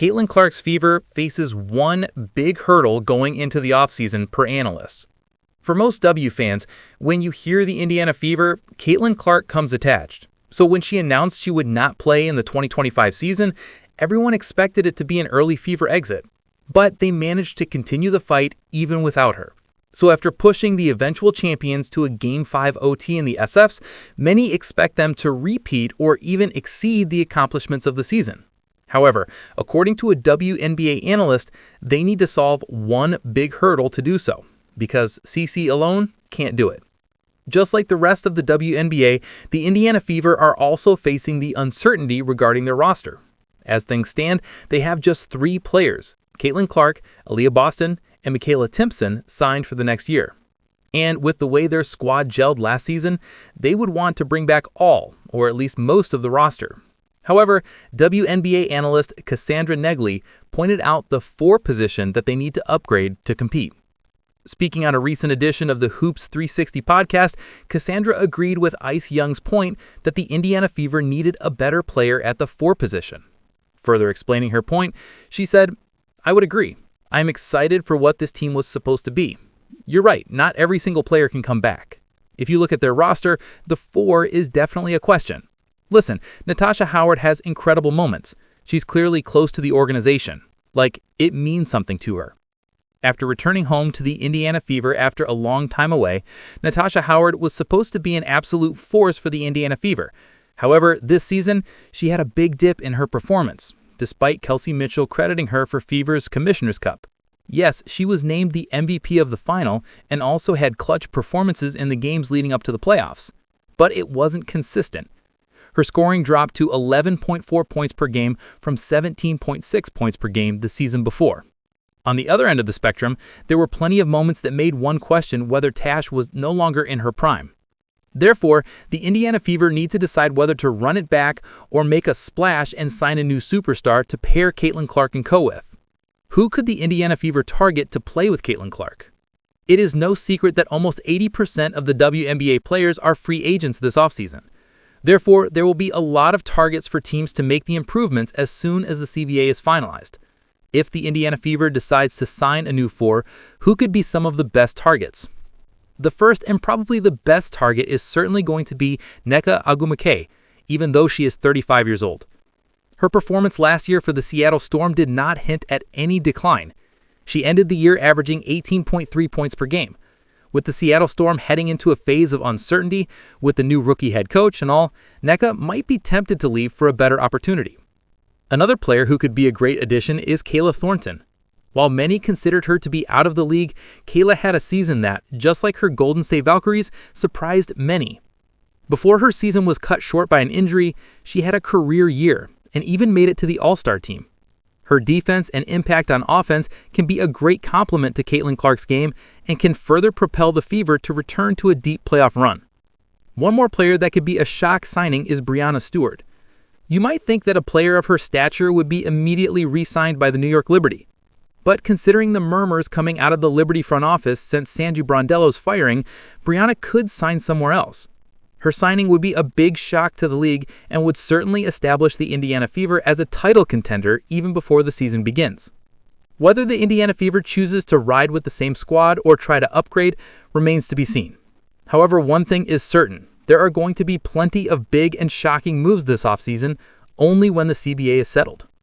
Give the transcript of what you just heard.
Caitlin Clark's Fever faces one big hurdle going into the offseason per analyst. For most W fans, when you hear the Indiana Fever, Caitlin Clark comes attached. So when she announced she would not play in the 2025 season, everyone expected it to be an early Fever exit. But they managed to continue the fight even without her. So after pushing the eventual champions to a Game 5 OT in the SFs, many expect them to repeat or even exceed the accomplishments of the season. However, according to a WNBA analyst, they need to solve one big hurdle to do so, because CC alone can't do it. Just like the rest of the WNBA, the Indiana Fever are also facing the uncertainty regarding their roster. As things stand, they have just 3 players, Caitlin Clark, Aaliyah Boston, and Michaela Timpson, signed for the next year. And with the way their squad gelled last season, they would want to bring back all, or at least most of the roster. However, WNBA analyst Cassandra Negley pointed out the 4 position that they need to upgrade to compete. Speaking on a recent edition of the Hoops 360 podcast, Cassandra agreed with Ice Young's point that the Indiana Fever needed a better player at the 4 position. Further explaining her point, she said, "I would agree. I'm excited for what this team was supposed to be. You're right, not every single player can come back. If you look at their roster, the 4 is definitely a question. Listen, Natasha Howard has incredible moments. She's clearly close to the organization. Like, it means something to her." After returning home to the Indiana Fever after a long time away, Natasha Howard was supposed to be an absolute force for the Indiana Fever. However, this season, she had a big dip in her performance, despite Kelsey Mitchell crediting her for Fever's Commissioner's Cup. Yes, she was named the MVP of the final and also had clutch performances in the games leading up to the playoffs. But it wasn't consistent. Her scoring dropped to 11.4 points per game from 17.6 points per game the season before. On the other end of the spectrum, there were plenty of moments that made one question whether Tash was no longer in her prime. Therefore, the Indiana Fever need to decide whether to run it back or make a splash and sign a new superstar to pair Caitlin Clark and co with. Who could the Indiana Fever target to play with Caitlin Clark? It is no secret that almost 80% of the WNBA players are free agents this offseason. Therefore, there will be a lot of targets for teams to make the improvements as soon as the CBA is finalized. If the Indiana Fever decides to sign a new 4, who could be some of the best targets? The first and probably the best target is certainly going to be Nneka Ogwumike, even though she is 35 years old. Her performance last year for the Seattle Storm did not hint at any decline. She ended the year averaging 18.3 points per game. With the Seattle Storm heading into a phase of uncertainty with the new rookie head coach and all, Nneka might be tempted to leave for a better opportunity. Another player who could be a great addition is Kayla Thornton. While many considered her to be out of the league, Kayla had a season that, just like her Golden State Valkyries, surprised many. Before her season was cut short by an injury, she had a career year and even made it to the All-Star team. Her defense and impact on offense can be a great complement to Caitlin Clark's game and can further propel the Fever to return to a deep playoff run. One more player that could be a shock signing is Breanna Stewart. You might think that a player of her stature would be immediately re-signed by the New York Liberty. But considering the murmurs coming out of the Liberty front office since Sanju Brondello's firing, Breanna could sign somewhere else. Her signing would be a big shock to the league and would certainly establish the Indiana Fever as a title contender even before the season begins. Whether the Indiana Fever chooses to ride with the same squad or try to upgrade remains to be seen. However, one thing is certain. There are going to be plenty of big and shocking moves this offseason, only when the CBA is settled.